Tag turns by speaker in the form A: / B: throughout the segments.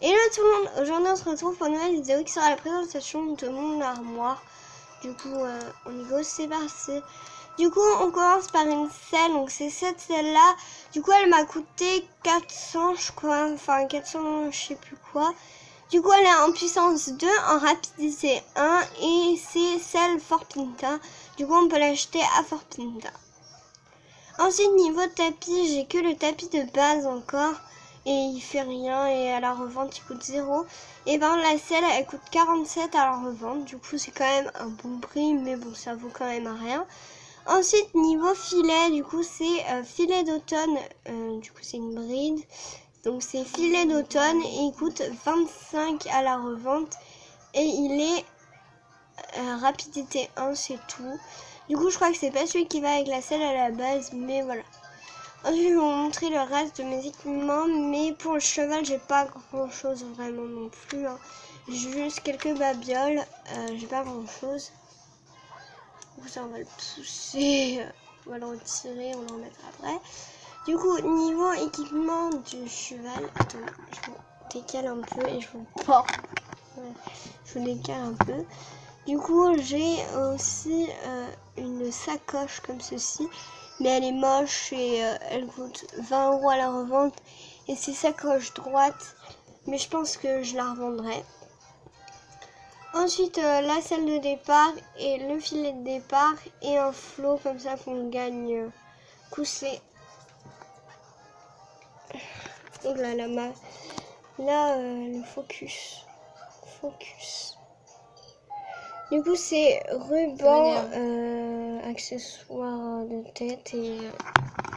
A: Hello tout le monde, aujourd'hui on se retrouve pour une nouvelle vidéo qui sera la présentation de mon armoire. Du coup on y go, c'est parti. Du coup on commence par une selle, donc c'est cette selle là. Du coup elle m'a coûté 400 je crois, enfin 400 je sais plus quoi. Du coup elle est en puissance 2, en rapidité 1 et c'est celle Fort Pinta. Du coup on peut l'acheter à Fort Pinta. Ensuite niveau tapis, j'ai que le tapis de base encore. Et il fait rien et à la revente il coûte 0. Et ben la selle elle coûte 47 à la revente. Du coup c'est quand même un bon prix, mais bon ça vaut quand même rien. Ensuite niveau filet, du coup c'est filet d'automne. Du coup c'est une bride. Donc c'est filet d'automne et il coûte 25 à la revente. Et il est rapidité 1, c'est tout. Du coup je crois que c'est pas celui qui va avec la selle à la base, mais voilà. Ensuite, je vais vous montrer le reste de mes équipements, mais pour le cheval, j'ai pas grand chose vraiment non plus. Hein. J'ai juste quelques babioles, j'ai pas grand chose. Du coup, ça, on va le pousser, on va le retirer, on le remettra après. Du coup, niveau équipement du cheval, attendez, je vous décale un peu et je vous porte. Ouais, je vous décale un peu. Du coup, j'ai aussi une sacoche comme ceci. Mais elle est moche et elle coûte 20 € à la revente. Et c'est sacoche droite. Mais je pense que je la revendrai. Ensuite, la selle de départ et le filet de départ. Et un flot comme ça qu'on gagne coussé. Oh là là, le focus. Du coup, c'est ruban, accessoire de tête et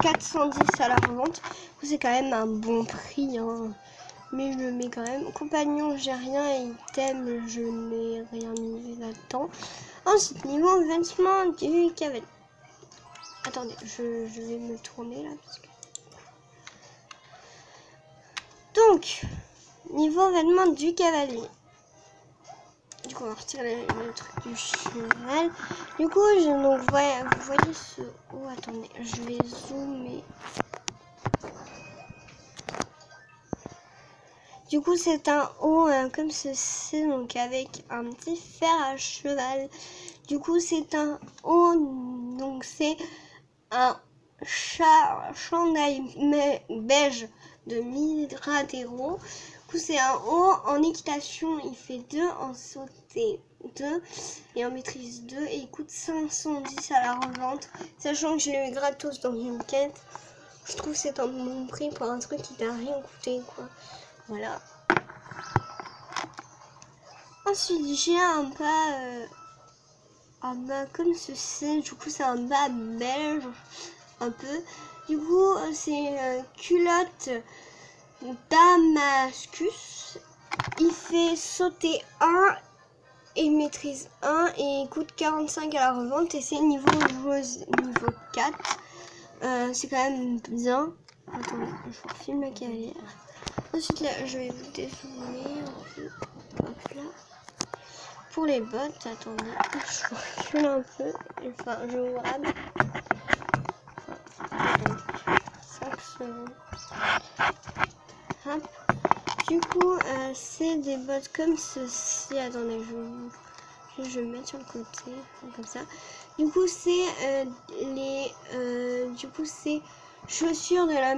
A: 410 à la revente. Du coup, c'est quand même un bon prix, hein. Mais je le mets quand même. Compagnon, j'ai rien et item, je n'ai rien mis là-dedans. Ensuite, niveau vêtements du cavalier. Attendez, je vais me tourner là. Parce que... Donc, niveau vêtements du cavalier. Du coup, on va retirer le truc du cheval. Du coup, vous voyez ce haut. Attendez, je vais zoomer. Du coup, c'est un haut comme ceci, donc avec un petit fer à cheval. Du coup, c'est un haut, donc c'est un chandail beige de Migradero. Du coup, c'est un haut en équitation, il fait 2, en sauté 2 et en maîtrise 2 et il coûte 510 à la revente, sachant que je l'ai eu gratos dans une quête. Je trouve que c'est un bon prix pour un truc qui t'a rien coûté, quoi. Voilà. Ensuite, j'ai un bas comme ceci. Du coup, c'est un bas beige, un peu. Du coup, c'est culotte Damascus. Il fait sauter 1 et maîtrise 1 et il coûte 45 à la revente. Et c'est niveau rose, niveau 4. C'est quand même bien. Attendez, je vous filme la cavalière. Ensuite, là, je vais vous dézoomer un peu. Hop là. Pour les bottes, attendez, je vous recule un peu. Enfin, je vous rame. Enfin, 5 secondes. Hop. Du coup, c'est des bottes comme ceci. Attendez, je vais me mettre sur le côté, comme ça. Du coup, c'est c'est chaussures de la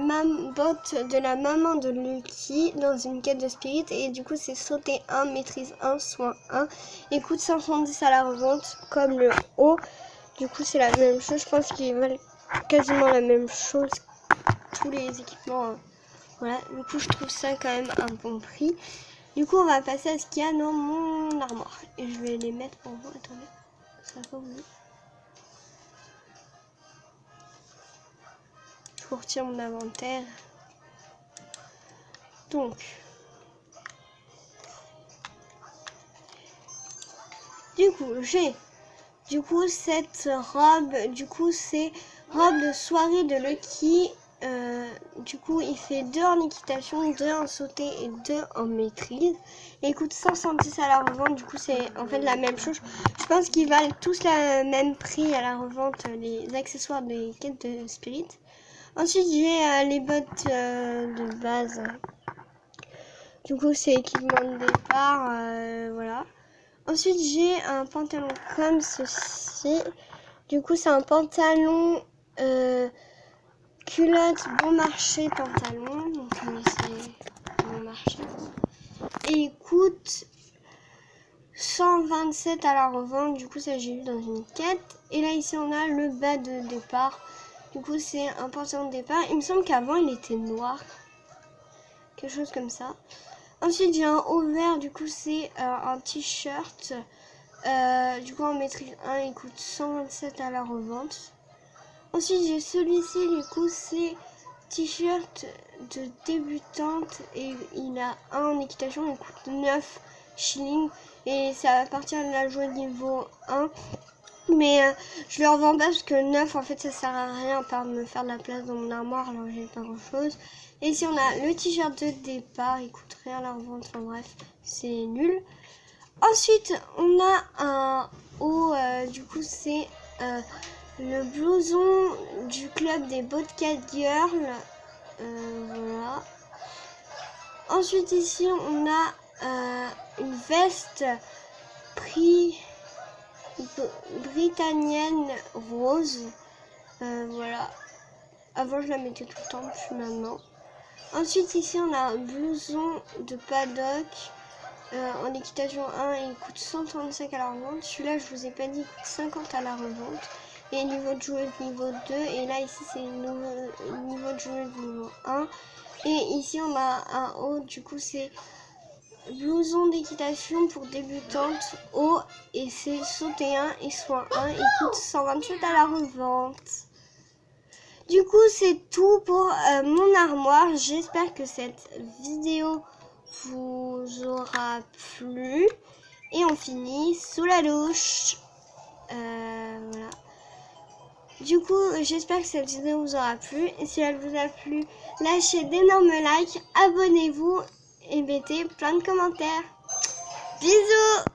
A: botte de la maman de Lucky dans une quête de spirit. Et du coup, c'est sauter 1, maîtrise 1, soin 1. Et coûte 510 à la revente, comme le haut. Du coup, c'est la même chose. Je pense qu'ils valent quasiment la même chose. Tous les équipements. Hein. Voilà, du coup je trouve ça quand même un bon prix. Du coup on va passer à ce qu'il y a dans mon armoire. Et je vais les mettre pour vous. Attendez, ça va vous. Je vous retire mon inventaire. Donc, du coup j'ai cette robe. Du coup c'est robe de soirée de Lucky. Du coup il fait 2 en équitation, 2 en sauté et 2 en maîtrise et il coûte 510 à la revente. Du coup c'est en fait la même chose. Je pense qu'ils valent tous le même prix à la revente, les accessoires des quêtes de spirit. Ensuite j'ai les bottes de base Du coup, c'est équipement de départ, voilà. Ensuite, j'ai un pantalon comme ceci. Du coup, c'est un pantalon culotte bon marché pantalon. Donc, c'est bon marché. Et il coûte 127 à la revente. Du coup, ça, j'ai vu dans une quête. Et là, ici, on a le bas de départ. Du coup, c'est un pantalon de départ. Il me semble qu'avant, il était noir. Quelque chose comme ça. Ensuite, j'ai un haut vert. Du coup, c'est un t-shirt. Du coup, en maîtrise 1, il coûte 127 à la revente. Ensuite, j'ai celui-ci. Du coup, c'est t-shirt de débutante. Et il a un en équitation. Il coûte 9 shillings. Et ça appartient à la joueur niveau 1. Mais je le revends pas parce que 9 en fait ça sert à rien à part de me faire de la place dans mon armoire alors j'ai pas grand chose. Et ici on a le t-shirt de départ, il coûte rien à la revente, enfin bref c'est nul. Ensuite on a un haut, du coup c'est le blouson du club des Bobcat Girls, voilà. Ensuite ici on a une veste britannienne rose, voilà. Avant je la mettais tout le temps, plus maintenant. Ensuite ici on a un blouson de paddock en équitation 1 et il coûte 135 à la revente. Celui-là je vous ai pas dit, il coûte 50 à la revente. Et niveau de joueuse niveau 2 et là ici c'est niveau de joueuse niveau 1. Et ici on a un haut, du coup c'est blouson d'équitation pour débutantes haut et c'est sauter 1 et soin 1. Il coûte 127 à la revente. Du coup c'est tout pour mon armoire. J'espère que cette vidéo vous aura plu. Et on finit sous la douche. Voilà. Du coup j'espère que cette vidéo vous aura plu. Et si elle vous a plu, lâchez d'énormes likes, abonnez-vous et mettez plein de commentaires. Bisous!